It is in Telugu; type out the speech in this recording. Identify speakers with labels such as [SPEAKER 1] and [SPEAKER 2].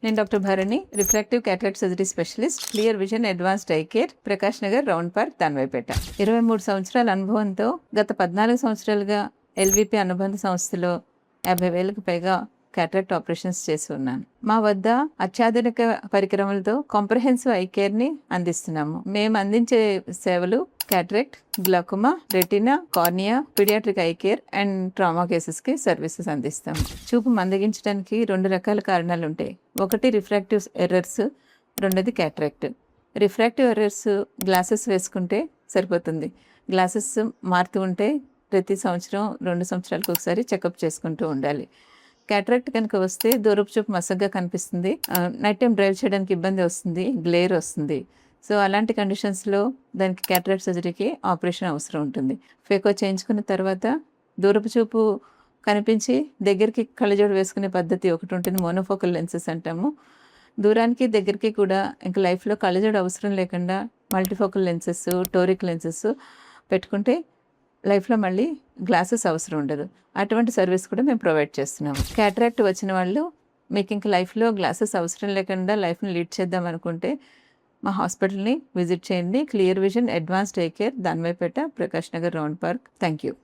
[SPEAKER 1] నేను doctor Bharani, refractive cataract surgery specialist, clear vision advanced eye care, Prakash Nagar, round park, Danvaipeta. 23 సంవత్సరాల అనుభవంతో గత 14 సంవత్సరాలుగా ఎల్విపి అనుబంధ సంస్థలో 50,000కు పైగా క్యాటరాక్ట్ ఆపరేషన్స్ చేసి ఉన్నాను. మా వద్ద అత్యాధునిక పరికరములతో కాంప్రహెన్సివ్ ఐ కేర్ని అందిస్తున్నాము. మేము అందించే సేవలు cataract, glaucoma, retina, cornea, paediatric eye care and trauma కేసెస్కి సర్వీసెస్ అందిస్తాము. చూపు మందగించడానికి 2 రకాల కారణాలు ఉంటాయి. ఒకటి రిఫ్రాక్టివ్ ఎర్రర్స్, రెండోది క్యాటరాక్ట్. రిఫ్రాక్టివ్ ఎర్రర్స్ గ్లాసెస్ వేసుకుంటే సరిపోతుంది. గ్లాసెస్ మారుతూ ఉంటే ప్రతి సంవత్సరం 2 సంవత్సరాలకు ఒకసారి చెకప్ చేసుకుంటూ ఉండాలి. క్యాటరాక్ట్ కనుక వస్తే దూరపు చూపు మసగ్గా కనిపిస్తుంది, నైట్ టైం డ్రైవ్ చేయడానికి ఇబ్బంది వస్తుంది, గ్లేర్ వస్తుంది. సో అలాంటి కండిషన్స్లో దానికి క్యాటరాక్ట్ సర్జరీకి ఆపరేషన్ అవసరం ఉంటుంది. ఫేకో చేయించుకున్న తర్వాత దూరపు చూపు కనిపించి దగ్గరికి కళ్ళజోడు వేసుకునే పద్ధతి ఒకటి ఉంటుంది, మోనోఫోకల్ లెన్సెస్ అంటాము. దూరానికి దగ్గరికి కూడా ఇంకా లైఫ్లో కళ్ళజోడు అవసరం లేకుండా మల్టీఫోకల్ లెన్సెస్, టోరిక్ లెన్సెస్ పెట్టుకుంటే లైఫ్లో మళ్ళీ గ్లాసెస్ అవసరం ఉండదు. అటువంటి సర్వీస్ కూడా మేము ప్రొవైడ్ చేస్తున్నాము. క్యాటరాక్ట్ వచ్చిన వాళ్ళు మీకు ఇంకా లైఫ్లో గ్లాసెస్ అవసరం లేకుండా లైఫ్ని లీడ్ చేద్దాం అనుకుంటే మా హాస్పిటల్ని విజిట్ చేయండి. Clear vision advanced eye care, Danvaipeta, Prakash Nagar, round park. Thank you.